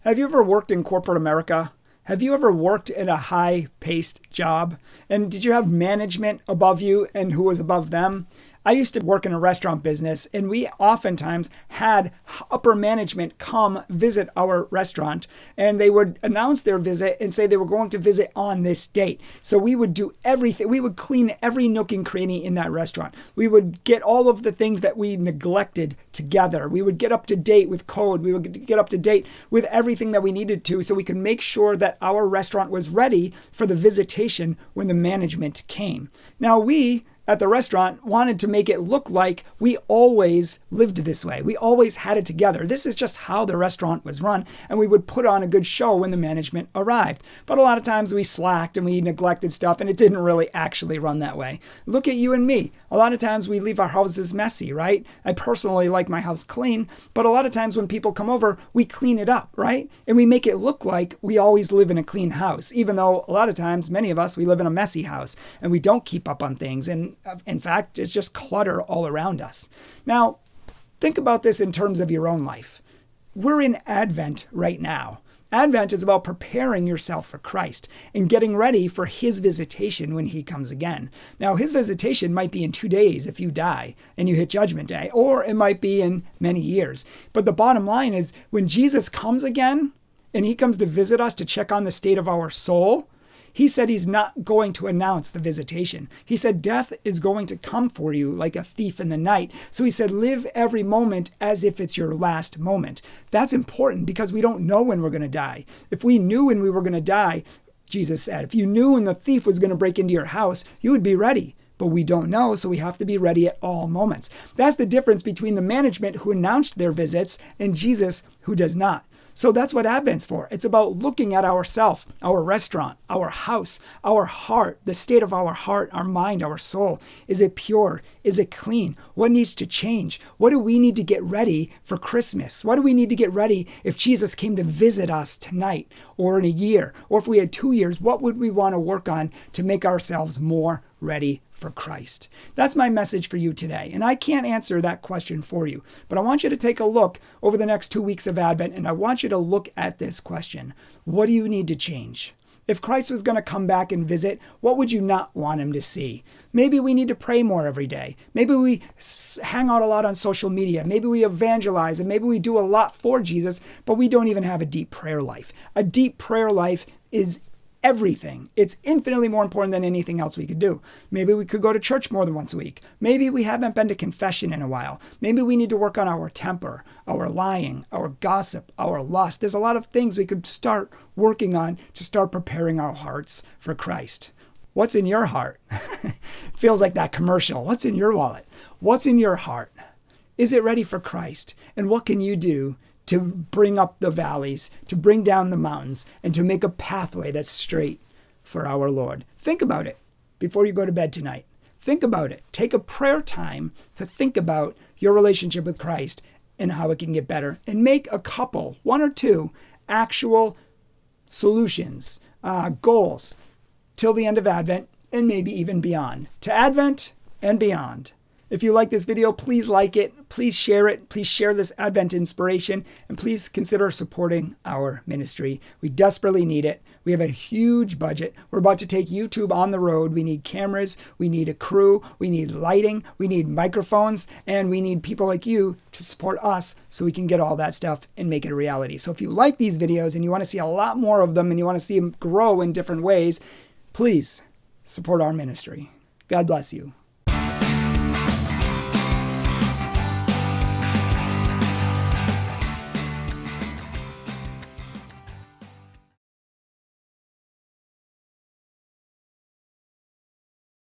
Have you ever worked in corporate America? Have you ever worked in a high-paced job? And did you have management above you and who was above them? I used to work in a restaurant business, and we oftentimes had upper management come visit our restaurant, and they would announce their visit and say they were going to visit on this date. So we would do everything. We would clean every nook and cranny in that restaurant. We would get all of the things that we neglected together. We would get up to date with code. We would get up to date with everything that we needed to so we could make sure that our restaurant was ready for the visitation when the management came. Now we at the restaurant wanted to make it look like we always lived this way. We always had it together. This is just how the restaurant was run, and we would put on a good show when the management arrived. But a lot of times we slacked and we neglected stuff, and it didn't really actually run that way. Look at you and me. A lot of times we leave our houses messy, right? I personally like my house clean, but a lot of times when people come over, we clean it up, right? And we make it look like we always live in a clean house, even though a lot of times, many of us, we live in a messy house, and we don't keep up on things. And in fact, it's just clutter all around us. Now, think about this in terms of your own life. We're in Advent right now. Advent is about preparing yourself for Christ and getting ready for his visitation when he comes again. Now, his visitation might be in 2 days if you die and you hit Judgment Day, or it might be in many years. But the bottom line is when Jesus comes again and he comes to visit us to check on the state of our soul, he said he's not going to announce the visitation. He said death is going to come for you like a thief in the night. So he said live every moment as if it's your last moment. That's important because we don't know when we're going to die. If we knew when we were going to die, Jesus said, if you knew when the thief was going to break into your house, you would be ready. But we don't know, so we have to be ready at all moments. That's the difference between the management who announced their visits and Jesus who does not. So that's what Advent's for. It's about looking at ourself, our restaurant, our house, our heart, the state of our heart, our mind, our soul. Is it pure? Is it clean? What needs to change? What do we need to get ready for Christmas? What do we need to get ready if Jesus came to visit us tonight or in a year? Or if we had 2 years, what would we want to work on to make ourselves more ready for Christ? That's my message for you today. And I can't answer that question for you, but I want you to take a look over the next 2 weeks of Advent, and I want you to look at this question. What do you need to change? If Christ was going to come back and visit, what would you not want him to see? Maybe we need to pray more every day. Maybe we hang out a lot on social media. Maybe we evangelize, and maybe we do a lot for Jesus, but we don't even have a deep prayer life. A deep prayer life is everything. It's infinitely more important than anything else we could do. Maybe we could go to church more than once a week. Maybe we haven't been to confession in a while. Maybe we need to work on our temper, our lying, our gossip, our lust. There's a lot of things we could start working on to start preparing our hearts for Christ. What's in your heart? Feels like that commercial. What's in your wallet? What's in your heart? Is it ready for Christ? And what can you do to bring up the valleys, to bring down the mountains, and to make a pathway that's straight for our Lord? Think about it before you go to bed tonight. Think about it. Take a prayer time to think about your relationship with Christ and how it can get better. And make a couple, 1 or 2, actual solutions, goals, till the end of Advent, and maybe even beyond. To Advent and beyond. If you like this video, please like it, please share it, please share this Advent inspiration, and please consider supporting our ministry. We desperately need it. We have a huge budget. We're about to take YouTube on the road. We need cameras, we need a crew, we need lighting, we need microphones, and we need people like you to support us so we can get all that stuff and make it a reality. So if you like these videos and you want to see a lot more of them and you want to see them grow in different ways, please support our ministry. God bless you.